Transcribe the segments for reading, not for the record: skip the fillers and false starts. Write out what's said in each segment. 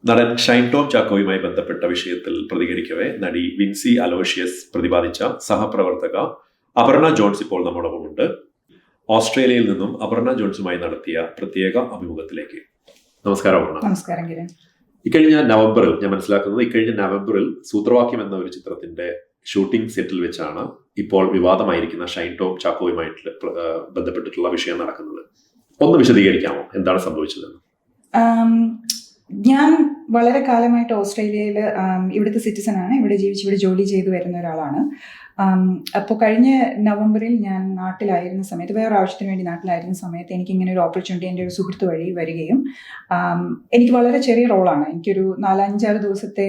നടൻ ഷൈൻ ടോം ചാക്കോയുമായി ബന്ധപ്പെട്ട വിഷയത്തിൽ പ്രതികരിക്കവെ നടി വിൻസി അലോഷ്യസ് പ്രതിപാദിച്ച സഹപ്രവർത്തക അപർണ ജോൺസ് ഇപ്പോൾ നമ്മോടൊപ്പമുണ്ട്. ഓസ്ട്രേലിയയിൽ നിന്നും അപർണ ജോൺസുമായി നടത്തിയ പ്രത്യേക അഭിമുഖത്തിലേക്ക്. നമസ്കാരം അപർണ. നമസ്കാരം കിരൺ. ഇക്കഴിഞ്ഞ നവംബറിൽ സൂത്രവാക്യം എന്ന ഒരു ചിത്രത്തിന്റെ ഷൂട്ടിംഗ് സെറ്റിൽ വെച്ചാണ് ഇപ്പോൾ വിവാദമായിരിക്കുന്ന ഷൈൻ ടോം ചാക്കോയുമായിട്ട് ബന്ധപ്പെട്ടിട്ടുള്ള വിഷയം നടക്കുന്നത്. ഒന്ന് വിശദീകരിക്കാമോ, എന്താണ് സംഭവിച്ചതെന്ന്? ഞാൻ വളരെ കാലമായിട്ട് ഓസ്ട്രേലിയയിൽ ഇവിടുത്തെ സിറ്റിസൺ ആണ്. ഇവിടെ ജീവിച്ച് ഇവിടെ ജോലി ചെയ്തു വരുന്ന ഒരാളാണ്. അപ്പോൾ കഴിഞ്ഞ നവംബറിൽ ഞാൻ നാട്ടിലായിരുന്ന സമയത്ത്, വേറെ ആവശ്യത്തിന് വേണ്ടി നാട്ടിലായിരുന്ന സമയത്ത് എനിക്കിങ്ങനെ ഒരു ഓപ്പർച്യൂണിറ്റി എൻ്റെ ഒരു സുഹൃത്ത് വഴി വരികയും, എനിക്ക് വളരെ ചെറിയ റോളാണ്, എനിക്കൊരു 4-5 ദിവസത്തെ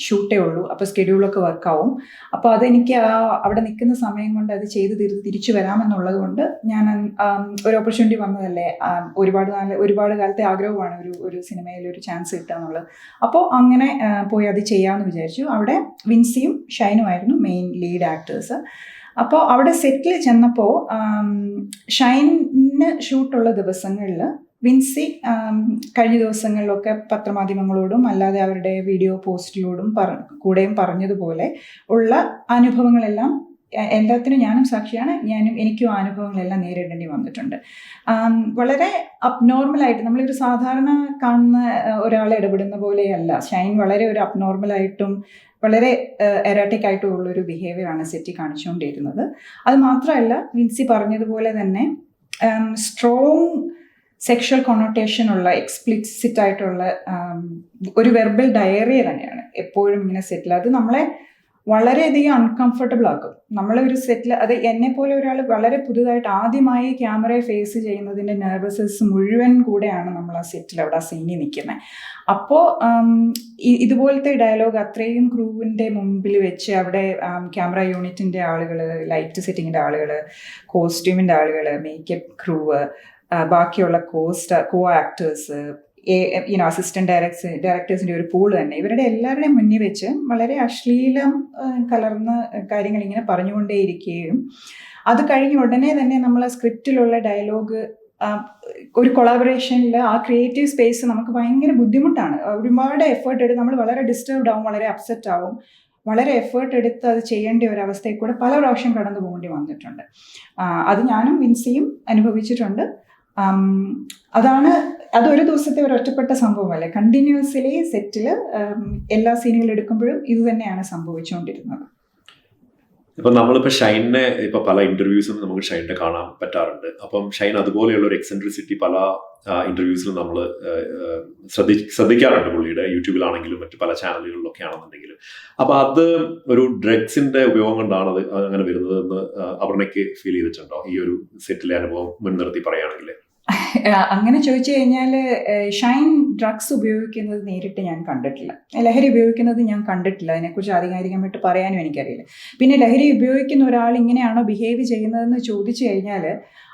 ഷൂട്ടേ ഉള്ളൂ. അപ്പോൾ സ്കെഡ്യൂളൊക്കെ വർക്കാവും. അപ്പോൾ അതെനിക്ക് അവിടെ നിൽക്കുന്ന സമയം കൊണ്ട് അത് ചെയ്ത് തിരിച്ചു വരാമെന്നുള്ളത് കൊണ്ട് ഞാൻ ഒരു ഓപ്പർച്യൂണിറ്റി വന്നതല്ലേ, ഒരുപാട് കാലത്തെ ആഗ്രഹമാണ് ഒരു സിനിമയിൽ ഒരു ചാൻസ് കിട്ടുക എന്നുള്ളത്. അപ്പോൾ അങ്ങനെ പോയി അത് ചെയ്യാമെന്ന് വിചാരിച്ചു. അവിടെ വിൻസിയും ഷൈനുമായിരുന്നു മെയിൻ ലീഡ് ആക്ടേഴ്സ്. അപ്പോൾ അവിടെ സെറ്റിൽ ചെന്നപ്പോൾ ഷൈനിന് ഷൂട്ടുള്ള ദിവസങ്ങളിൽ വിൻസി കഴിഞ്ഞ ദിവസങ്ങളിലൊക്കെ പത്രമാധ്യമങ്ങളോടും അല്ലാതെ അവരുടെ വീഡിയോ പോസ്റ്റിലോടും കൂടെയും പറഞ്ഞതുപോലെ ഉള്ള അനുഭവങ്ങളെല്ലാം എല്ലാത്തിനും ഞാനും സാക്ഷിയാണ്. എനിക്കും അനുഭവങ്ങളെല്ലാം നേരിടേണ്ടി വന്നിട്ടുണ്ട്. വളരെ അബ്നോർമലായിട്ട്, നമ്മളൊരു സാധാരണ കാണുന്ന ഒരാളെ ഇടപെടുന്ന പോലെയല്ല ഷൈൻ. വളരെ ഒരു അബ്നോർമലായിട്ടും വളരെ എറാറ്റിക് ആയിട്ടും ഉള്ളൊരു ബിഹേവിയറാണ് സെറ്റി കാണിച്ചുകൊണ്ടിരുന്നത്. അത് മാത്രമല്ല, വിൻസി പറഞ്ഞതുപോലെ തന്നെ സ്ട്രോങ് സെക്ഷൽ കൊണോട്ടേഷൻ ഉള്ള, എക്സ്പ്ലിസിറ്റ് ആയിട്ടുള്ള ഒരു വെർബൽ ഡയറി തന്നെയാണ് എപ്പോഴും ഇങ്ങനെ സെറ്റിൽ. അത് നമ്മളെ വളരെയധികം അൺകംഫർട്ടബിൾ ആക്കും. നമ്മളൊരു സെറ്റിൽ, അത് എന്നെ പോലെ ഒരാൾ വളരെ പുതുതായിട്ട് ആദ്യമായി ക്യാമറയെ ഫേസ് ചെയ്യുന്നതിൻ്റെ നെർവസസ് മുഴുവൻ കൂടെയാണ് നമ്മൾ ആ സെറ്റിൽ അവിടെ ആ സീനിൽ നിൽക്കുന്നത്. അപ്പോൾ ഇതുപോലത്തെ ഡയലോഗ് അത്രയും ക്രൂവിൻ്റെ മുമ്പിൽ വെച്ച് അവിടെ ക്യാമറ യൂണിറ്റിൻ്റെ ആളുകൾ, ലൈറ്റ് സെറ്റിങ്ങിൻ്റെ ആളുകൾ, കോസ്റ്റ്യൂമിൻ്റെ ആളുകൾ, മേക്കപ്പ് ക്രൂവ്, ബാക്കിയുള്ള കോ ആക്ടേഴ്സ്, അസിസ്റ്റന്റ് ഡയറക്ടേഴ്സിൻ്റെ ഒരു പൂള് തന്നെ, ഇവരുടെ എല്ലാവരുടെയും മുന്നിൽ വെച്ച് വളരെ അശ്ലീലം കലർന്ന കാര്യങ്ങൾ ഇങ്ങനെ പറഞ്ഞുകൊണ്ടേയിരിക്കുകയും, അത് കഴിഞ്ഞ് ഉടനെ തന്നെ നമ്മൾ ആ സ്ക്രിപ്റ്റിലുള്ള ഡയലോഗ് ഒരു കൊളാബറേഷനിൽ ആ ക്രിയേറ്റീവ് സ്പേസ് നമുക്ക് ഭയങ്കര ബുദ്ധിമുട്ടാണ്. ഒരുപാട് എഫേർട്ട് എടുത്ത് നമ്മൾ വളരെ ഡിസ്റ്റർബ്ഡ് ആവും, വളരെ അപ്സെറ്റ് ആവും, വളരെ എഫേർട്ട് എടുത്ത് അത് ചെയ്യേണ്ട ഒരവസ്ഥയിൽ കൂടെ പല പ്രാവശ്യം കടന്നു പോകേണ്ടി വന്നിട്ടുണ്ട്. അത് ഞാനും വിൻസിയും അനുഭവിച്ചിട്ടുണ്ട്. അതൊരു ദിവസത്തെ ഒരു ഒറ്റപ്പെട്ട സംഭവമല്ല. കണ്ടിന്യൂസ്ലി സെറ്റിൽ എല്ലാ സീനുകൾ എടുക്കുമ്പോഴും ഇത് തന്നെയാണ് സംഭവിച്ചുകൊണ്ടിരുന്നത്. ഇപ്പം നമ്മളിപ്പോൾ ഷൈനെ ഇപ്പം പല ഇന്റർവ്യൂസും നമുക്ക് ഷൈനെ കാണാൻ പറ്റാറുണ്ട്. അപ്പം ഷൈൻ അതുപോലെയുള്ള ഒരു എക്സെൻട്രിസിറ്റി പല ഇന്റർവ്യൂസിലും നമ്മൾ ശ്രദ്ധിക്കാറുണ്ട്. പുള്ളിയുടെ യൂട്യൂബിലാണെങ്കിലും മറ്റു പല ചാനലുകളിലൊക്കെ ആണെന്നുണ്ടെങ്കിലും. അപ്പം അത് ഒരു ഡ്രഗ്സിന്റെ ഉപയോഗം കൊണ്ടാണ് അത് അങ്ങനെ വരുന്നത് എന്ന് അപർണയ്ക്ക് ഫീൽ ചെയ്തിട്ടുണ്ടോ, ഈ ഒരു സെറ്റിലെ അനുഭവം മുൻനിർത്തി പറയുകയാണെങ്കിൽ? അങ്ങനെ ചോദിച്ചു കഴിഞ്ഞാൽ ഷൈൻ ഡ്രഗ്സ് ഉപയോഗിക്കുന്നത് നേരിട്ട് ഞാൻ കണ്ടിട്ടില്ല. ലഹരി ഉപയോഗിക്കുന്നത് ഞാൻ കണ്ടിട്ടില്ല. അതിനെക്കുറിച്ച് ആധികാരികമായിട്ട് പറയാനും എനിക്കറിയില്ല. പിന്നെ ലഹരി ഉപയോഗിക്കുന്ന ഒരാൾ ഇങ്ങനെയാണോ ബിഹേവ് ചെയ്യുന്നതെന്ന് ചോദിച്ചു കഴിഞ്ഞാൽ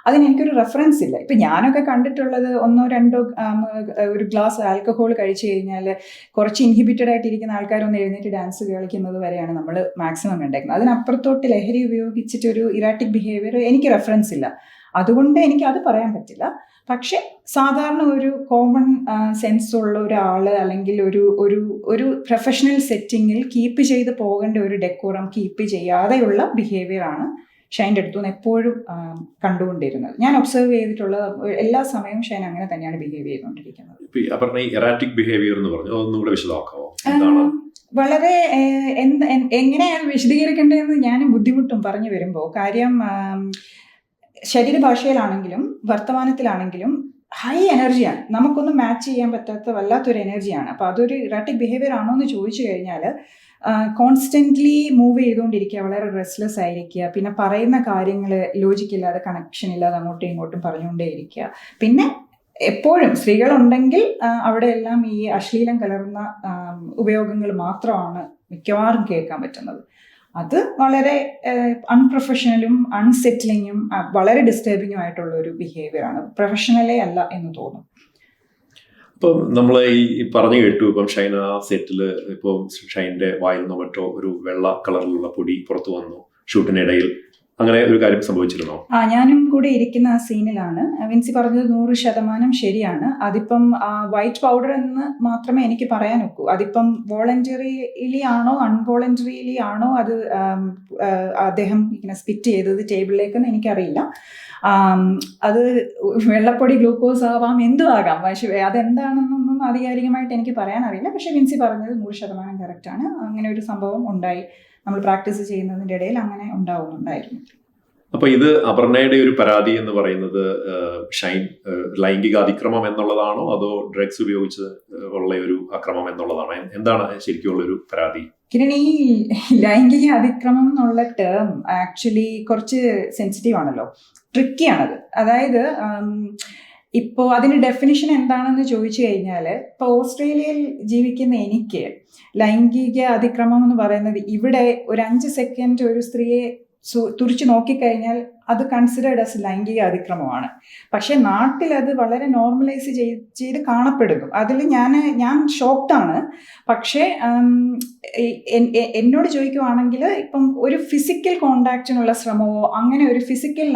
അതിനെനിക്കൊരു റെഫറൻസ് ഇല്ല. ഇപ്പം ഞാനൊക്കെ കണ്ടിട്ടുള്ളത് 1-2 ഒരു ഗ്ലാസ് ആൽക്കഹോൾ കഴിച്ചു കഴിഞ്ഞാൽ കുറച്ച് ഇൻഹിബിറ്റഡ് ആയിട്ടിരിക്കുന്ന ആൾക്കാരൊന്ന് എഴുന്നേറ്റ് ഡാൻസ് കളിക്കുന്നത് വരെയാണ് നമ്മൾ മാക്സിമം കണ്ടേക്കുന്നത്. അതിനപ്പുറത്തോട്ട് ലഹരി ഉപയോഗിച്ചിട്ടൊരു ഇറാറ്റിക് ബിഹേവിയർ എനിക്ക് റെഫറൻസ് ഇല്ല. അതുകൊണ്ട് എനിക്ക് അത് പറയാൻ പറ്റില്ല. പക്ഷെ സാധാരണ ഒരു കോമൺ സെൻസ് ഉള്ള ഒരാൾ, അല്ലെങ്കിൽ ഒരു പ്രൊഫഷണൽ സെറ്റിങ്ങിൽ കീപ്പ് ചെയ്ത് പോകേണ്ട ഒരു ഡെക്കോറം കീപ്പ് ചെയ്യാതെയുള്ള ബിഹേവിയർ ആണ് ഷൈൻ്റെ അടുത്തു നിന്ന് എപ്പോഴും കണ്ടുകൊണ്ടിരുന്നത്. ഞാൻ ഒബ്സർവ് ചെയ്തിട്ടുള്ള എല്ലാ സമയവും ഷൈൻ അങ്ങനെ തന്നെയാണ് ബിഹേവ് ചെയ്തുകൊണ്ടിരിക്കുന്നത്. വളരെ എങ്ങനെയാണ് വിശദീകരിക്കേണ്ടതെന്ന് ഞാനും ബുദ്ധിമുട്ടും പറഞ്ഞു വരുമ്പോൾ, കാര്യം ശരീരഭാഷയിലാണെങ്കിലും വർത്തമാനത്തിലാണെങ്കിലും ഹൈ എനർജിയാണ്. നമുക്കൊന്നും മാച്ച് ചെയ്യാൻ പറ്റാത്ത വല്ലാത്തൊരു എനർജിയാണ്. അപ്പോൾ അതൊരു ഇറാറ്റിക് ബിഹേവിയർ ആണോ എന്ന് ചോദിച്ചു കഴിഞ്ഞാൽ കോൺസ്റ്റൻ്റ്ലി മൂവ് ചെയ്തുകൊണ്ടിരിക്കുക, വളരെ റെസ്റ്റ്ലെസ് ആയിരിക്കുക, പിന്നെ പറയുന്ന കാര്യങ്ങൾ ലോജിക്കില്ലാതെ, കണക്ഷൻ ഇല്ലാതെ അങ്ങോട്ടും ഇങ്ങോട്ടും പറഞ്ഞുകൊണ്ടേയിരിക്കുക. പിന്നെ എപ്പോഴും സ്ത്രീകളുണ്ടെങ്കിൽ അവിടെയെല്ലാം ഈ അശ്ലീലം കലർന്ന ഉപയോഗങ്ങൾ മാത്രമാണ് മിക്കവാറും കേൾക്കാൻ പറ്റുന്നത്. അത് വളരെ അൺപ്രൊഫഷണലും അൺസെറ്റിലിങ്ങും വളരെ ഡിസ്റ്റർബിങ്ങും ആയിട്ടുള്ള ഒരു ബിഹേവിയറാണ്. പ്രൊഫഷണലേ അല്ല എന്ന് തോന്നും. ഇപ്പം നമ്മൾ ഈ പറഞ്ഞു കേട്ടു, ഇപ്പം ഷൈൻ ആ സെറ്റില് ഇപ്പം ഷൈൻ്റെ വായിൽ നിന്നോ മറ്റോ ഒരു വെള്ള കളറിലുള്ള പൊടി പുറത്തു വന്നു ഷൂട്ടിനിടയിൽ. അങ്ങനെ ഒരു കാര്യം സംഭവിച്ചിരുന്നോ? ഞാനും കൂടെ ഇരിക്കുന്ന ആ സീനിലാണ്. വിൻസി പറഞ്ഞത് 100% ശരിയാണ്. അതിപ്പം വൈറ്റ് പൗഡർ എന്ന് മാത്രമേ എനിക്ക് പറയാൻ ഒക്കൂ. അതിപ്പം വോളണ്ടറിലി ആണോ അൺവോളണ്ടറിലി ആണോ അത് അദ്ദേഹം ഇങ്ങനെ സ്പിറ്റ് ചെയ്തത് ടേബിളിലേക്കെന്ന് എനിക്കറിയില്ല. അത് വെള്ളപ്പൊടി, ഗ്ലൂക്കോസ് ആവാം, എന്തും ആകാം. പക്ഷേ അതെന്താണെന്നൊന്നും ആധികാരികമായിട്ട് എനിക്ക് പറയാൻ അറിയില്ല. പക്ഷേ വിൻസി പറഞ്ഞത് 100% കറക്റ്റാണ്. അങ്ങനെ ഒരു സംഭവം ഉണ്ടായി. നമ്മൾ പ്രാക്ടീസ് ചെയ്യുന്നതിൻ്റെ ഇടയിൽ അങ്ങനെ ഉണ്ടാവുന്നുണ്ടായിരുന്നു. അപ്പൊ ഇത് അപർണയുടെ ഒരു പരാതി എന്ന് പറയുന്നത് ഷൈൻ ലൈംഗിക അതിക്രമം എന്നുള്ളതാണോ അതോ ഡ്രഗ്സ് ഉപയോഗിച്ച് ഉള്ള ഒരു അക്രമം എന്നുള്ളതാണോ? എന്താണ് ശരിക്കുള്ള ഒരു പരാതി? കിരൺ, ഈ ലൈംഗിക അതിക്രമം എന്നുള്ള ടേം ആക്ച്വലി കുറച്ച് സെൻസിറ്റീവ് ആണല്ലോ, ട്രിക്കിയാണത്. അതായത് ഇപ്പോൾ അതിന് ഡെഫിനിഷൻ എന്താണെന്ന് ചോദിച്ചു കഴിഞ്ഞാൽ, ഇപ്പോൾ ഓസ്ട്രേലിയയിൽ ജീവിക്കുന്ന എനിക്ക് ലൈംഗിക അതിക്രമം എന്ന് പറയുന്നത് ഇവിടെ ഒരു 5 സെക്കൻഡ് ഒരു സ്ത്രീയെ തുറിച്ച് നോക്കിക്കഴിഞ്ഞാൽ അത് കൺസിഡേർഡ് ആസ് ലൈംഗിക അതിക്രമമാണ്. പക്ഷെ നാട്ടിൽ അത് വളരെ നോർമലൈസ് ചെയ്ത് കാണപ്പെടുന്നു. അതിൽ ഞാൻ ഷോക്ക്ഡാണ്. പക്ഷേ എന്നോട് ചോദിക്കുവാണെങ്കിൽ ഇപ്പം ഒരു ഫിസിക്കൽ കോണ്ടാക്റ്റിനുള്ള ശ്രമമോ അങ്ങനെ ഒരു ഫിസിക്കൽ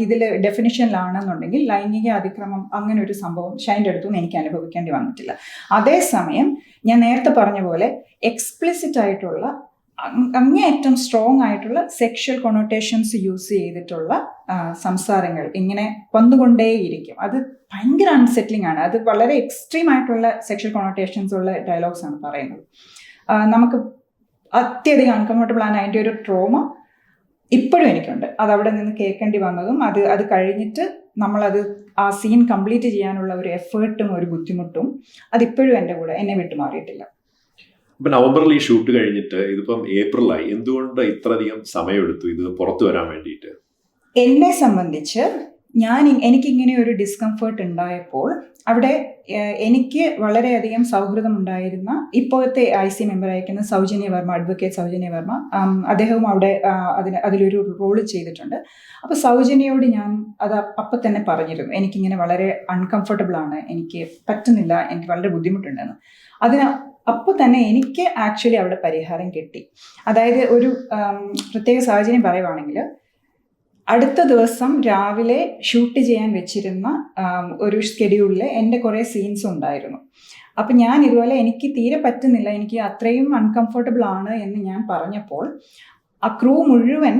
ഇതിൽ ഡെഫിനിഷനിലാണെന്നുണ്ടെങ്കിൽ ലൈംഗിക അതിക്രമം അങ്ങനെ ഒരു സംഭവം ഷൈൻ്റെ അടുത്തുനിന്ന് എനിക്ക് അനുഭവിക്കേണ്ടി വന്നിട്ടില്ല. അതേസമയം ഞാൻ നേരത്തെ പറഞ്ഞ പോലെ എക്സ്പ്ലിസിറ്റ് ആയിട്ടുള്ള അങ്ങേയറ്റം സ്ട്രോങ് ആയിട്ടുള്ള സെക്ഷൽ കൊണോട്ടേഷൻസ് യൂസ് ചെയ്തിട്ടുള്ള സംസാരങ്ങൾ ഇങ്ങനെ വന്നുകൊണ്ടേയിരിക്കും. അത് ഭയങ്കര അൺസെറ്റിലിംഗ് ആണ്. അത് വളരെ എക്സ്ട്രീം ആയിട്ടുള്ള സെക്ഷൽ കൊണോട്ടേഷൻസ് ഉള്ള ഡയലോഗ്സ് ആണ് പറയുന്നത്. നമുക്ക് അത്യധികം അൺകംഫർട്ടബിൾ ആണ്. അതിൻ്റെ ഒരു ട്രോമ ഇപ്പോഴും എനിക്കുണ്ട്. അത് അവിടെ നിന്ന് കേൾക്കേണ്ടി വന്നതും അത് കഴിഞ്ഞിട്ട് നമ്മളത് ആ സീൻ കംപ്ലീറ്റ് ചെയ്യാനുള്ള ഒരു എഫേർട്ടും ഒരു ബുദ്ധിമുട്ടും അതിപ്പോഴും എൻ്റെ കൂടെ എന്നെ വിട്ടുമാറിയിട്ടില്ല. ഇപ്പൊ നവംബറിൽ ഈ ഷൂട്ട് കഴിഞ്ഞിട്ട് ഇതിപ്പം ഏപ്രിലായി, എന്തുകൊണ്ട് ഇത്രയധികം സമയമെടുത്തു ഇത് പുറത്തു വരാൻ വേണ്ടിയിട്ട്? എന്നെ സംബന്ധിച്ച് എനിക്കിങ്ങനെ ഒരു ഡിസ്കംഫേർട്ട് ഉണ്ടായപ്പോൾ അവിടെ എനിക്ക് വളരെയധികം സൗഹൃദം ഉണ്ടായിരുന്ന ഇപ്പോഴത്തെ IC മെമ്പർ അയക്കുന്ന സൗജന്യ വർമ്മ, അഡ്വക്കേറ്റ് സൗജന്യ വർമ്മ, അദ്ദേഹവും അവിടെ അതിലൊരു റോള് ചെയ്തിട്ടുണ്ട്. അപ്പോൾ സൗജന്യയോട് ഞാൻ അത് അപ്പം തന്നെ പറഞ്ഞിരുന്നു, എനിക്കിങ്ങനെ വളരെ അൺകംഫർട്ടബിൾ ആണ്, എനിക്ക് പറ്റുന്നില്ല, എനിക്ക് വളരെ ബുദ്ധിമുട്ടുണ്ടെന്ന്. അപ്പോൾ തന്നെ എനിക്ക് ആക്ച്വലി അവിടെ പരിഹാരം കിട്ടി. അതായത് ഒരു പ്രത്യേക സാഹചര്യം പറയുവാണെങ്കിൽ, അടുത്ത ദിവസം രാവിലെ ഷൂട്ട് ചെയ്യാൻ വെച്ചിരുന്ന ഒരു സ്കെഡ്യൂളിൽ എൻ്റെ കുറേ സീൻസ് ഉണ്ടായിരുന്നു. അപ്പം ഞാൻ ഇതുപോലെ എനിക്ക് തീരെ പറ്റുന്നില്ല, എനിക്ക് അത്രയും അൺകംഫർട്ടബിൾ ആണ് എന്ന് ഞാൻ പറഞ്ഞപ്പോൾ ആ ക്രൂ മുഴുവൻ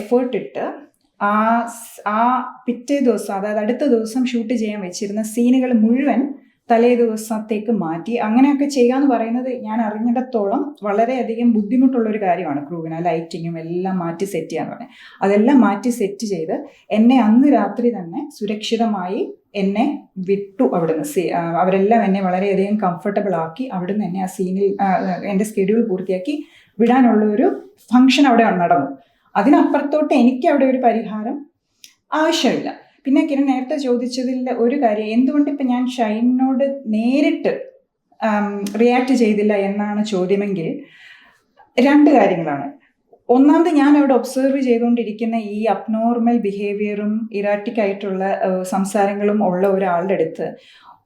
എഫേർട്ട് ഇട്ട് ആ പിറ്റേ ദിവസം, അതായത് അടുത്ത ദിവസം ഷൂട്ട് ചെയ്യാൻ വെച്ചിരുന്ന സീനുകൾ മുഴുവൻ തലേ ദിവസത്തേക്ക് മാറ്റി. അങ്ങനെയൊക്കെ ചെയ്യാന്ന് പറയുന്നത് ഞാൻ അറിഞ്ഞിടത്തോളം വളരെയധികം ബുദ്ധിമുട്ടുള്ളൊരു കാര്യമാണ്. ക്രൂവിന് ലൈറ്റിങ്ങും എല്ലാം മാറ്റി സെറ്റ് ചെയ്യാന്ന് പറഞ്ഞാൽ അതെല്ലാം മാറ്റി സെറ്റ് ചെയ്ത് എന്നെ അന്ന് രാത്രി തന്നെ സുരക്ഷിതമായി എന്നെ വിട്ടു അവിടുന്ന്. അവരെല്ലാം എന്നെ വളരെയധികം കംഫർട്ടബിൾ ആക്കി അവിടുന്ന് എന്നെ ആ സീനിൽ എൻ്റെ സ്കെഡ്യൂൾ പൂർത്തിയാക്കി വിടാനുള്ള ഒരു ഫംഗ്ഷൻ അവിടെ നടന്നു. അതിനപ്പുറത്തോട്ട് എനിക്ക് അവിടെ ഒരു പരിഹാരം ആവശ്യമില്ല. പിന്നെ കിരൺ നേരത്തെ ചോദിച്ചതിൽ ഒരു കാര്യം, എന്തുകൊണ്ട് ഇപ്പം ഞാൻ ഷൈനോട് നേരിട്ട് റിയാക്ട് ചെയ്തില്ല എന്നാണ് ചോദ്യമെങ്കിൽ, 2 കാര്യങ്ങളാണ്. ഒന്നാമത് ഞാൻ അവിടെ ഒബ്സർവ് ചെയ്തുകൊണ്ടിരിക്കുന്ന ഈ അബ്നോർമൽ ബിഹേവിയറും ഇറാറ്റിക് ആയിട്ടുള്ള സംസാരങ്ങളും ഉള്ള ഒരാളുടെ അടുത്ത്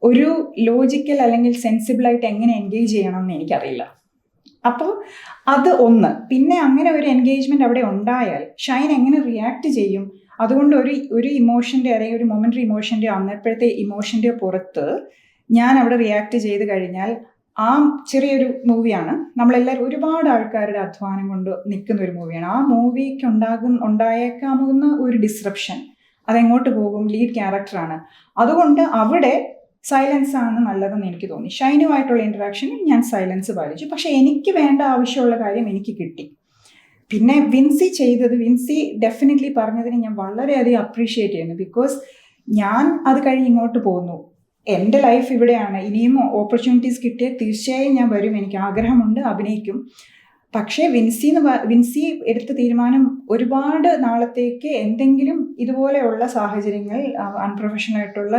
ഒരു ലോജിക്കൽ അല്ലെങ്കിൽ സെൻസിബിളായിട്ട് എങ്ങനെ എൻഗേജ് ചെയ്യണമെന്ന് എനിക്കറിയില്ല. അപ്പോൾ അത് ഒന്ന്. പിന്നെ അങ്ങനെ ഒരു എൻഗേജ്മെൻറ്റ് അവിടെ ഉണ്ടായാൽ ഷൈൻ എങ്ങനെ റിയാക്ട് ചെയ്യും? അതുകൊണ്ട് ഒരു ഇമോഷൻ്റെ അല്ലെങ്കിൽ ഒരു മൊമെൻ്ററി ഇമോഷൻ്റെയോ അന്നപ്പോഴത്തെ ഇമോഷൻ്റെയോ പുറത്ത് ഞാൻ അവിടെ റിയാക്ട് ചെയ്ത് കഴിഞ്ഞാൽ ആ ചെറിയൊരു മൂവിയാണ്, നമ്മളെല്ലാവരും ഒരുപാട് ആൾക്കാരുടെ അധ്വാനം കൊണ്ട് നിൽക്കുന്ന ഒരു മൂവിയാണ്. ആ മൂവിക്ക് ഉണ്ടായേക്കാവുന്ന ഒരു ഡിസ്റപ്ഷൻ അതെങ്ങോട്ട് പോകും? ലീഡ് ക്യാരക്ടറാണ്. അതുകൊണ്ട് അവിടെ സൈലൻസ് ആണ് നല്ലതെന്ന് എനിക്ക് തോന്നി. ഷൈനുമായിട്ടുള്ള ഇൻട്രാക്ഷനിൽ ഞാൻ സൈലൻസ് പാലിച്ചു. പക്ഷേ എനിക്ക് വേണ്ട ആവശ്യമുള്ള കാര്യം എനിക്ക് കിട്ടി. പിന്നെ വിൻസി ഡെഫിനറ്റ്ലി പറഞ്ഞതിന് ഞാൻ വളരെയധികം അപ്രീഷിയേറ്റ് ചെയ്യുന്നു. ബിക്കോസ് ഞാൻ അത് കഴിഞ്ഞ് ഇങ്ങോട്ട് പോകുന്നു, എൻ്റെ ലൈഫ് ഇവിടെയാണ്, ഇനിയും ഓപ്പർച്യൂണിറ്റീസ് കിട്ടിയാൽ തീർച്ചയായും ഞാൻ വരും, എനിക്ക് ആഗ്രഹമുണ്ട്, അഭിനയിക്കും. പക്ഷേ വിൻസി എടുത്ത തീരുമാനം ഒരുപാട് നാളത്തേക്ക് എന്തെങ്കിലും ഇതുപോലെയുള്ള സാഹചര്യങ്ങൾ, അൺപ്രൊഫഷണൽ ആയിട്ടുള്ള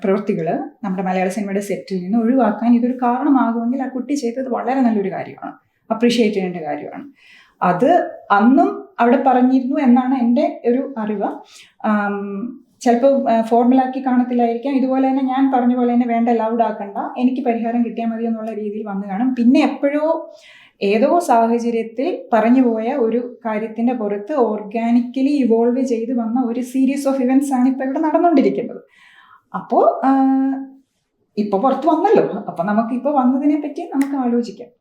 പ്രവൃത്തികൾ നമ്മുടെ മലയാള സിനിമയുടെ സെറ്റിൽ നിന്ന് ഒഴിവാക്കാൻ ഇതൊരു കാരണമാകുമെങ്കിൽ ആ കുട്ടി ചെയ്തത് വളരെ നല്ലൊരു കാര്യമാണ്, അപ്രീഷിയേറ്റ് ചെയ്യേണ്ട കാര്യമാണ്. അത് അന്നും അവിടെ പറഞ്ഞിരുന്നു എന്നാണ് എൻ്റെ ഒരു അറിവ്. ചിലപ്പോൾ ഫോർമുലാക്കി കാണത്തില്ലായിരിക്കാം. ഇതുപോലെ തന്നെ ഞാൻ പറഞ്ഞ പോലെ തന്നെ വേണ്ട ലൗഡ് ആക്കണ്ട, എനിക്ക് പരിഹാരം കിട്ടിയാൽ മതി എന്നുള്ള രീതിയിൽ വന്നു കാണും. പിന്നെ എപ്പോഴോ ഏതോ സാഹചര്യത്തിൽ പറഞ്ഞു പോയ ഒരു കാര്യത്തിന്റെ പുറത്ത് ഓർഗാനിക്കലി ഇവോൾവ് ചെയ്ത് വന്ന ഒരു സീരീസ് ഓഫ് ഇവന്റ്സ് ആണ് ഇപ്പൊ ഇവിടെ നടന്നുകൊണ്ടിരിക്കുന്നത്. അപ്പോ ഇപ്പൊ പുറത്ത് വന്നല്ലോ, അപ്പൊ നമുക്ക് ഇപ്പൊ വന്നതിനെ പറ്റി നമുക്ക് ആലോചിക്കാം.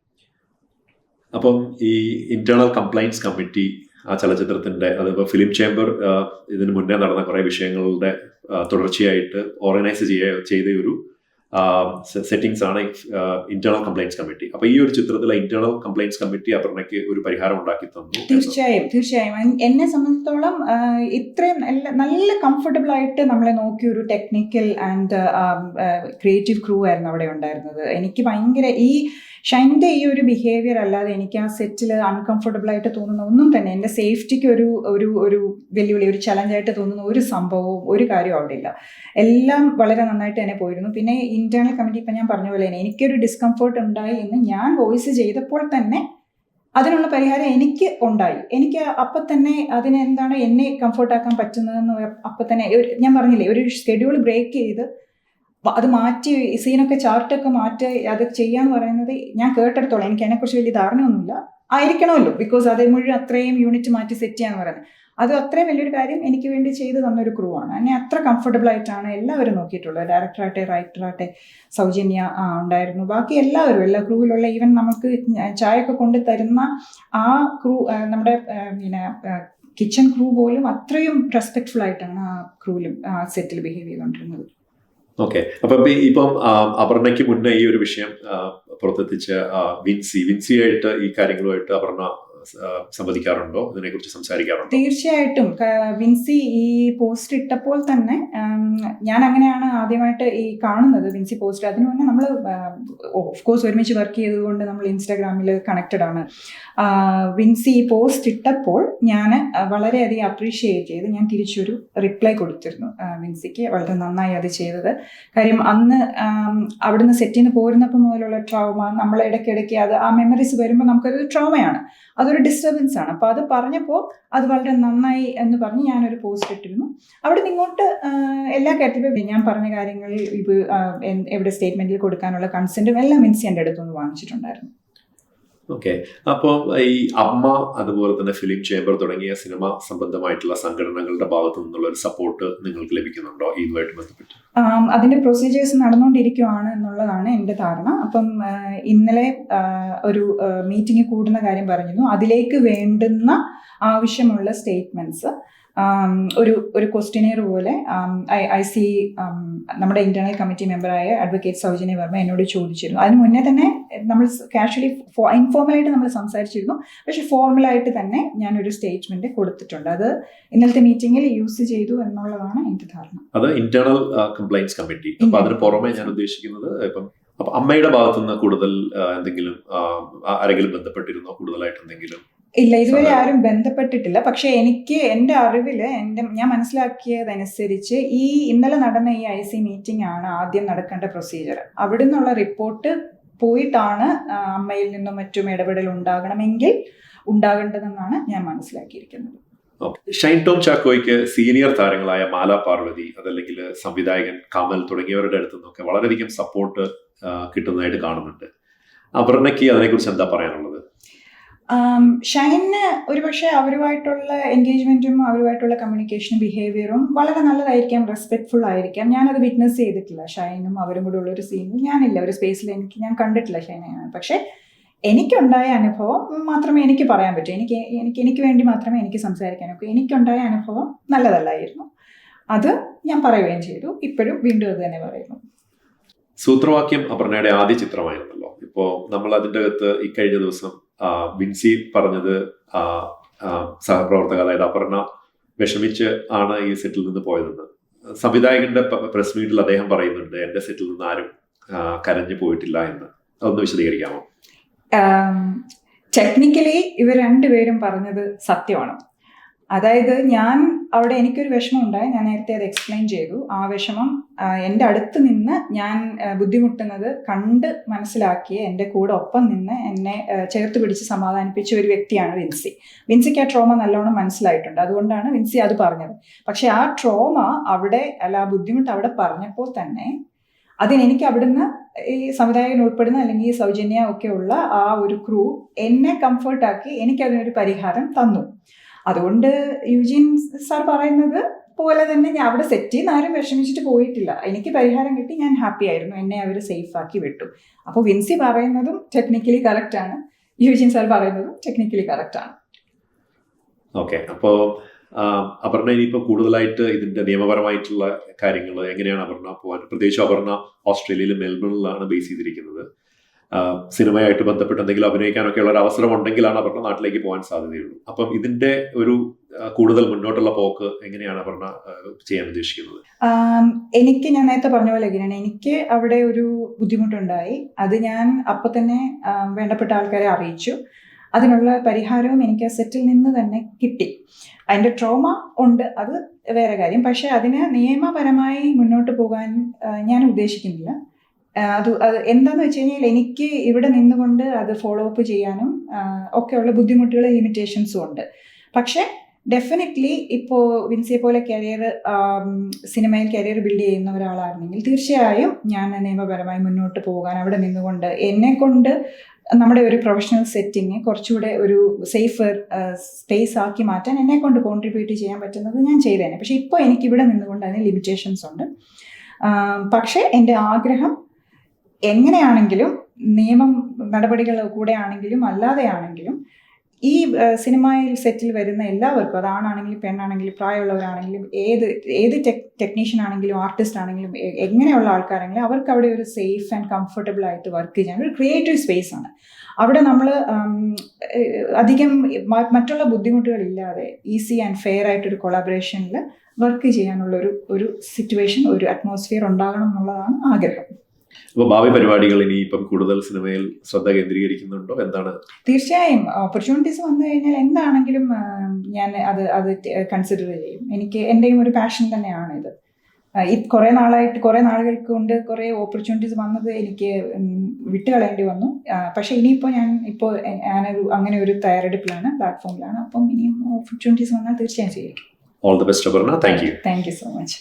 അപ്പം ഈ ഇന്റേണൽ കംപ്ലൈൻസ് കമ്മിറ്റി ആ ചലച്ചിത്രത്തിന്റെ, അതിപ്പോ ഫിലിം ചേംബർ ഇതിന് മുന്നേ നടന്ന കുറെ വിഷയങ്ങളുടെ തുടർച്ചയായിട്ട് ഓർഗനൈസ് ചെയ്ത ഒരു സെറ്റിംഗ്സ് ആണ് ഇന്റേണൽ കംപ്ലൈൻസ് കമ്മിറ്റി. അപ്പൊ ഈ ഒരു ചിത്രത്തിലെ ഇന്റേണൽ കംപ്ലൈൻസ് കമ്മിറ്റി അപർണയ്ക്ക് ഒരു പരിഹാരം ഉണ്ടാക്കി തന്നു. തീർച്ചയായും എന്നെ സംബന്ധിച്ചിടത്തോളം ഇത്രയും നല്ല കംഫർട്ടബിൾ ആയിട്ട് നമ്മളെ നോക്കിയ ഒരു ടെക്നിക്കൽ ആൻഡ് ക്രിയേറ്റീവ് ക്രൂ ആയിരുന്നു അവിടെ ഉണ്ടായിരുന്നത്. എനിക്ക് ഭയങ്കര ഈ ഷൈൻ്റെ ഈ ഒരു ബിഹേവിയർ അല്ലാതെ എനിക്ക് ആ സെറ്റിൽ അൺകംഫർട്ടബിൾ ആയിട്ട് തോന്നുന്ന ഒന്നും തന്നെ, എൻ്റെ സേഫ്റ്റിക്ക് ഒരു വെല്ലുവിളി, ഒരു ചലഞ്ചായിട്ട് തോന്നുന്ന ഒരു സംഭവവും ഒരു കാര്യവും അവിടെ ഇല്ല. എല്ലാം വളരെ നന്നായിട്ട് തന്നെ പോയിരുന്നു. പിന്നെ ഇന്റേണൽ കമ്മിറ്റി ഇപ്പം ഞാൻ പറഞ്ഞ പോലെ തന്നെ എനിക്കൊരു ഡിസ്കംഫർട്ട് ഉണ്ടായി എന്ന് ഞാൻ വോയിസ് ചെയ്തപ്പോൾ തന്നെ അതിനുള്ള പരിഹാരം എനിക്ക് ഉണ്ടായി. എനിക്ക് അപ്പം തന്നെ അതിനെന്താണ് എന്നെ കംഫർട്ടാക്കാൻ പറ്റുന്നതെന്ന് അപ്പം തന്നെ ഞാൻ പറഞ്ഞില്ലേ, ഒരു ഷെഡ്യൂൾ ബ്രേക്ക് ചെയ്ത് അത് മാറ്റി സീനൊക്കെ ചാർട്ടൊക്കെ മാറ്റി അത് ചെയ്യാന്ന് പറയുന്നത് ഞാൻ കേട്ടെടുത്തോളാം. എനിക്ക് അതിനെക്കുറിച്ച് വലിയ ധാരണയൊന്നുമില്ല, ആയിരിക്കണമല്ലോ, ബിക്കോസ് അതേ മുഴുവൻ അത്രയും യൂണിറ്റ് മാറ്റി സെറ്റ് ചെയ്യാന്ന് പറയുന്നത് അത് അത്രയും വലിയൊരു കാര്യം എനിക്ക് വേണ്ടി ചെയ്ത് തന്നൊരു ക്രൂ ആണ്. എന്നെ അത്ര കംഫർട്ടബിൾ ആയിട്ടാണ് എല്ലാവരും നോക്കിയിട്ടുള്ളത്. ഡയറക്ടറാട്ടെ, റൈറ്ററാട്ടെ, സൗജന്യ ഉണ്ടായിരുന്നു, ബാക്കി എല്ലാ ക്രൂവിലുള്ള ഈവൻ നമുക്ക് ചായയൊക്കെ കൊണ്ട് തരുന്ന ആ ക്രൂ, നമ്മുടെ പിന്നെ കിച്ചൺ ക്രൂ പോലും അത്രയും റെസ്പെക്ട്ഫുൾ ആയിട്ടാണ് ആ ക്രൂവിലും ആ സെറ്റിൽ ബിഹേവ് ചെയ്തുകൊണ്ടിരുന്നത്. ഓക്കെ. അപ്പം ഇപ്പം അപർണയ്ക്ക് മുന്നേ ഈ ഒരു വിഷയം പുറത്തെത്തിച്ച വിൻസിയായിട്ട് ഈ കാര്യങ്ങളുമായിട്ട് അപർണ സംവദിക്കാറുണ്ടോ, ഇതിനെക്കുറിച്ച് സംസാരിക്കാറുണ്ടോ? തീർച്ചയായിട്ടും. വിൻസി ഈ പോസ്റ്റ് ഇട്ടപ്പോൾ തന്നെ ഞാൻ അങ്ങനെയാണ് ആദ്യമായിട്ട് ഈ കാണുന്നത് വിൻസി പോസ്റ്റ്. അതിനു മുന്നേ നമ്മൾ ഓഫ് കോഴ്സ് ഒരുമിച്ച് വർക്ക് ചെയ്തതുകൊണ്ട് നമ്മൾ ഇൻസ്റ്റാഗ്രാമിൽ കണക്റ്റഡ് ആണ്. വിൻസി ഈ പോസ്റ്റ് ഇട്ടപ്പോൾ ഞാൻ വളരെയധികം അപ്രീഷിയേറ്റ് ചെയ്ത് ഞാൻ തിരിച്ചൊരു റിപ്ലൈ കൊടുത്തിരുന്നു വിൻസിക്ക്. വളരെ നന്നായി അത് ചെയ്തത്. കാര്യം അന്ന് അവിടുന്ന് സെറ്റിൽ നിന്ന് പോരുന്നപ്പോൾ മുതലുള്ള ട്രോമ, നമ്മൾ ഇടയ്ക്കിടയ്ക്ക് അത് ആ മെമ്മറീസ് വരുമ്പോൾ നമുക്കതൊരു ട്രോമയാണ്, അതൊരു ഡിസ്റ്റർബൻസ് ആണ്. അപ്പോൾ അത് പറഞ്ഞപ്പോൾ അത് വളരെ നന്നായി എന്ന് പറഞ്ഞ് ഞാനൊരു പോസ്റ്റ് ഇട്ടിരുന്നു. അവിടെ നിന്ന് ഇങ്ങോട്ട് എല്ലാ കാര്യത്തിലും ഞാൻ പറഞ്ഞ കാര്യങ്ങൾ ഇത് എവിടെ സ്റ്റേറ്റ്മെന്റിൽ കൊടുക്കാനുള്ള കൺസെന്റും എല്ലാം വിൻസി എൻ്റെ അടുത്തൊന്ന് വാങ്ങിച്ചിട്ടുണ്ടായിരുന്നു. ഓക്കെ. അപ്പോൾ ഈ അമ്മ, അതുപോലെ തന്നെ ഫിലിം ചേംബർ തുടങ്ങിയ സിനിമ സംബന്ധമായിട്ടുള്ള സംഘടനകളുടെ ഭാഗത്തു നിന്നുള്ള ഒരു സപ്പോർട്ട് നിങ്ങൾക്ക് ലഭിക്കുന്നുണ്ടോ ഇതുമായിട്ട് ബന്ധപ്പെട്ട്? അതിന്റെ പ്രൊസീജിയേഴ്സ് നടന്നുകൊണ്ടിരിക്കുകയാണ് എന്നുള്ളതാണ് എൻ്റെ ധാരണ. അപ്പം ഇന്നലെ ഒരു മീറ്റിംഗ് കൂടുന്ന കാര്യം പറഞ്ഞിരുന്നു. അതിലേക്ക് വേണ്ടുന്ന ആവശ്യമുള്ള സ്റ്റേറ്റ്മെന്റ്സ് ഒരു ക്വസ്റ്റിനെയർ പോലെ IC നമ്മുടെ ഇന്റേണൽ കമ്മിറ്റി മെമ്പറായ അഡ്വക്കേറ്റ് സൗജന്യ വർമ്മ എന്നോട് ചോദിച്ചിരുന്നു. അതിന് മുന്നേ തന്നെ നമ്മൾ കാഷ്വലി ഇൻഫോർമലായിട്ട് നമ്മൾ സംസാരിച്ചിരുന്നു, പക്ഷെ ഫോർമലായിട്ട് തന്നെ ഞാനൊരു സ്റ്റേറ്റ്മെന്റ് കൊടുത്തിട്ടുണ്ട്. അത് ഇന്നലത്തെ മീറ്റിംഗിൽ യൂസ് ചെയ്തു എന്നുള്ളതാണ് എൻ്റെ ധാരണ. അത് ഇന്റേണൽ കംപ്ലൈൻസ് കമ്മിറ്റി. അപ്പൊ അതിന് പുറമെ ഞാൻ ഉദ്ദേശിക്കുന്നത്, ഇപ്പം അപ്പൊ അമ്മയുടെ ഭാഗത്തുനിന്ന് കൂടുതൽ എന്തെങ്കിലും ആരെങ്കിലും ബന്ധപ്പെട്ടിരുന്നോ, കൂടുതലായിട്ട് എന്തെങ്കിലും? ഇല്ല, ഇതുവരെ ആരും ബന്ധപ്പെട്ടിട്ടില്ല. പക്ഷെ എനിക്ക് എൻ്റെ അറിവില് ഞാൻ മനസ്സിലാക്കിയതനുസരിച്ച് ഈ ഇന്നലെ നടന്ന ഈ IC മീറ്റിംഗ് ആണ് ആദ്യം നടക്കേണ്ട പ്രൊസീജിയർ. അവിടെ നിന്നുള്ള റിപ്പോർട്ട് പോയിട്ടാണ് അമ്മയിൽ നിന്നും മറ്റും ഇടപെടൽ ഉണ്ടാകണമെങ്കിൽ ഉണ്ടാകേണ്ടതെന്നാണ് ഞാൻ മനസ്സിലാക്കിയിരിക്കുന്നത്. ഷൈൻ ടോം ചാക്കോയ്ക്ക് സീനിയർ താരങ്ങളായ മാല പാർവതി, അതല്ലെങ്കിൽ സംവിധായകൻ കമൽ തുടങ്ങിയവരുടെ അടുത്തു നിന്നൊക്കെ വളരെയധികം സപ്പോർട്ട് കിട്ടുന്നതായിട്ട് കാണുന്നുണ്ട്. അപർണയ്ക്ക് അതിനെക്കുറിച്ച് എന്താ പറയാനുള്ളത്? ഷൈന് ഒരുപക്ഷെ അവരുമായിട്ടുള്ള എൻഗേജ്മെന്റും അവരുമായിട്ടുള്ള കമ്മ്യൂണിക്കേഷനും ബിഹേവിയറും വളരെ നല്ലതായിരിക്കാം, റെസ്പെക്ട്ഫുൾ ആയിരിക്കാം. ഞാനത് വിറ്റ്നസ് ചെയ്തിട്ടില്ല. ഷൈനും അവരും കൂടെ ഉള്ളൊരു സീനിൽ ഞാനില്ല, ഒരു സ്പേസിൽ ഞാൻ കണ്ടിട്ടില്ല ഷൈനെ. പക്ഷെ എനിക്കുണ്ടായ അനുഭവം മാത്രമേ എനിക്ക് പറയാൻ പറ്റൂ. എനിക്ക് വേണ്ടി മാത്രമേ എനിക്ക് സംസാരിക്കാനൊക്കെ. എനിക്കുണ്ടായ അനുഭവം നല്ലതല്ലായിരുന്നു, അത് ഞാൻ പറയുകയും ചെയ്തു. ഇപ്പോഴും വീണ്ടും അത് തന്നെ പറയുന്നു. സൂത്രവാക്യം അപർണയുടെ ആദ്യ ചിത്രമായിരുന്നല്ലോ. ഇപ്പോൾ നമ്മൾ അതിൻ്റെ അകത്ത് ഇക്കഴിഞ്ഞ ദിവസം വിൻസി പറഞ്ഞത് സഹപ്രവർത്തക, അതായത് അപർണ വിഷമിച്ച് ആണ് ഈ സെറ്റിൽ നിന്ന് പോയതെന്ന്. സംവിധായകന്റെ പ്രസ് മീറ്റിൽ അദ്ദേഹം പറയുന്നുണ്ട്, എന്റെ സെറ്റിൽ നിന്ന് ആരും കരഞ്ഞു പോയിട്ടില്ല എന്ന്. അതൊന്ന് വിശദീകരിക്കാമോ? ടെക്നിക്കലി ഇവർ രണ്ടുപേരും പറഞ്ഞത് സത്യമാണ്. അതായത് ഞാൻ അവിടെ എനിക്കൊരു വിഷമം ഉണ്ടായി, ഞാൻ നേരത്തെ അത് എക്സ്പ്ലെയിൻ ചെയ്തു. ആ വിഷമം എൻ്റെ അടുത്ത് നിന്ന് ഞാൻ ബുദ്ധിമുട്ടുന്നത് കണ്ട് മനസ്സിലാക്കിയ, എൻ്റെ കൂടെ ഒപ്പം നിന്ന് എന്നെ ചേർത്ത് പിടിച്ച് സമാധാനിപ്പിച്ച ഒരു വ്യക്തിയാണ് വിൻസിക്ക് ആ ട്രോമ നല്ലോണം മനസ്സിലായിട്ടുണ്ട്. അതുകൊണ്ടാണ് വിൻസി അത് പറഞ്ഞത്. പക്ഷെ ആ ട്രോമ അവിടെ ആ ബുദ്ധിമുട്ട് അവിടെ പറഞ്ഞപ്പോൾ തന്നെ അതിനെനിക്ക് അവിടുന്ന് ഈ സംവിധായകൻ ഉൾപ്പെടുന്ന അല്ലെങ്കിൽ ഈ സൗജന്യ ഒക്കെ ഉള്ള ആ ഒരു ക്രൂ എന്നെ കംഫർട്ടാക്കി എനിക്കതിനൊരു പരിഹാരം തന്നു. അതുകൊണ്ട് യുജീൻ സാർ പറയുന്നത് പോലെ തന്നെ ഞാൻ അവിടെ സെറ്റിൽ നിന്ന് ആരും വിഷമിച്ചിട്ട് പോയിട്ടില്ല. എനിക്ക് പരിഹാരം കിട്ടി, ഞാൻ ഹാപ്പി ആയിരുന്നു, എന്നെ അവർ സേഫ് ആക്കി വിട്ടു. അപ്പോൾ വിൻസി പറയുന്നതും ടെക്നിക്കലി കറക്റ്റ് ആണ്, യുജീൻ സാർ പറയുന്നതും ടെക്നിക്കലി കറക്റ്റ് ആണ്. ഓക്കെ, അപ്പോൾ അപർണ ഇനിയിപ്പോൾ കൂടുതലായിട്ട് ഇതിന്റെ നിയമപരമായിട്ടുള്ള കാര്യങ്ങൾ എങ്ങനെയാണ് അപർണ പോകാൻ, പ്രത്യേകിച്ച് അപർണ ഓസ്ട്രേലിയയിലെ മെൽബണിലാണ് ബേസ് ചെയ്തിരിക്കുന്നത്. സിനിമയായിട്ട് ബന്ധപ്പെട്ട് എന്തെങ്കിലും അഭിനയിക്കാനൊക്കെ ഉള്ള ഒരു അവസരം ഉണ്ടെങ്കിലാണ് അപർണ നാട്ടിലേക്ക് പോകാൻ സാധ്യതയുള്ളൂ. അപ്പം ഇതിന്റെ ഒരു കൂടുതൽ മുന്നോട്ടുള്ള പോക്ക് എങ്ങനെയാണ് അപർണ ചെയ്യാൻ ഉദ്ദേശിക്കുന്നത്? എനിക്ക് ഞാൻ നേരത്തെ പറഞ്ഞ പോലെ എങ്ങനെയാണ്, എനിക്ക് അവിടെ ഒരു ബുദ്ധിമുട്ടുണ്ടായി. അത് ഞാൻ അപ്പം തന്നെ വേണ്ടപ്പെട്ട ആൾക്കാരെ അറിയിച്ചു. അതിനുള്ള പരിഹാരവും എനിക്ക് സെറ്റിൽ നിന്ന് തന്നെ കിട്ടി. അതിൻ്റെ ട്രോമ ഉണ്ട്, അത് വേറെ കാര്യം. പക്ഷേ അതിന് നിയമപരമായി മുന്നോട്ട് പോകാൻ ഞാൻ ഉദ്ദേശിക്കുന്നില്ല. അത് എന്താണെന്ന് വെച്ച് കഴിഞ്ഞാൽ എനിക്ക് ഇവിടെ നിന്നുകൊണ്ട് അത് ഫോളോ അപ്പ് ചെയ്യാനും ഒക്കെയുള്ള ബുദ്ധിമുട്ടുകൾ, ലിമിറ്റേഷൻസും ഉണ്ട്. പക്ഷേ ഡെഫിനറ്റ്ലി ഇപ്പോൾ വിൻസിയെ പോലെ സിനിമയിൽ കരിയർ ബിൽഡ് ചെയ്യുന്ന ഒരാളായിരുന്നെങ്കിൽ തീർച്ചയായും ഞാൻ നിയമപരമായി മുന്നോട്ട് പോകാൻ, അവിടെ നിന്നുകൊണ്ട് എന്നെക്കൊണ്ട് നമ്മുടെ ഒരു പ്രൊഫഷണൽ സെറ്റിങ് കുറച്ചുകൂടെ ഒരു സേഫർ സ്പേസ് ആക്കി മാറ്റാൻ എന്നെക്കൊണ്ട് കോൺട്രിബ്യൂട്ട് ചെയ്യാൻ പറ്റുന്നത് ഞാൻ ചെയ്തേനെ. പക്ഷേ ഇപ്പോൾ എനിക്കിവിടെ നിന്നുകൊണ്ട് അതിന് ലിമിറ്റേഷൻസ് ഉണ്ട്. പക്ഷേ എൻ്റെ ആഗ്രഹം എങ്ങനെയാണെങ്കിലും നിയമം നടപടികൾ കൂടെ ആണെങ്കിലും അല്ലാതെ ആണെങ്കിലും ഈ സിനിമയിൽ സെറ്റിൽ വരുന്ന എല്ലാവർക്കും, അതാണാണെങ്കിലും പെണ്ണാണെങ്കിലും പ്രായമുള്ളവരാണെങ്കിലും ഏത് ടെക്നീഷ്യൻ ആണെങ്കിലും ആർട്ടിസ്റ്റ് ആണെങ്കിലും എങ്ങനെയുള്ള ആൾക്കാരെങ്കിലും അവർക്ക് അവിടെ ഒരു സേഫ് ആൻഡ് കംഫർട്ടബിൾ ആയിട്ട് വർക്ക് ചെയ്യാൻ ഒരു ക്രിയേറ്റീവ് സ്പേസ് ആണ്. അവിടെ നമ്മൾ അധികം മറ്റുള്ള ബുദ്ധിമുട്ടുകളില്ലാതെ ഈസി ആൻഡ് ഫെയർ ആയിട്ടൊരു കൊളാബറേഷനിൽ വർക്ക് ചെയ്യാനുള്ള ഒരു സിറ്റുവേഷൻ, ഒരു അറ്റ്മോസ്ഫിയർ ഉണ്ടാകണം എന്നുള്ളതാണ് ആഗ്രഹം. അപ്പോൾ ഭാവി പരിപാടികൾ ഇനി ഇപ്പം കൂടുതൽ സിനിമയിൽ ശ്രദ്ധ കേന്ദ്രീകരിക്കുന്നുണ്ടോ? എന്താണ്? തീർച്ചയായും ഓപ്പർച്യൂണിറ്റീസ് വന്നു കഴിഞ്ഞാൽ എന്താണെങ്കിലും ഞാൻ അത് കൺസിഡർ ചെയ്യും. എനിക്ക് എൻ്റെയും ഒരു പാഷൻ തന്നെയാണ് ഇത്. കുറേ നാളുകൾക്ക് കൊണ്ട് കുറേ ഓപ്പർച്യൂണിറ്റീസ് വന്നത് എനിക്ക് വിട്ടുകളയേണ്ടി വന്നു. പക്ഷേ ഇനിയിപ്പോൾ ഞാനൊരു അങ്ങനെ ഒരു തയ്യാറെടുപ്പിലാണ്, പ്ലാറ്റ്ഫോമിലാണ്. അപ്പം ഇനിയും ഓപ്പർച്യൂണിറ്റീസ് വന്നാൽ തീർച്ചയായും ചെയ്യും. All the best Aparna. Thank you. Thank you so much.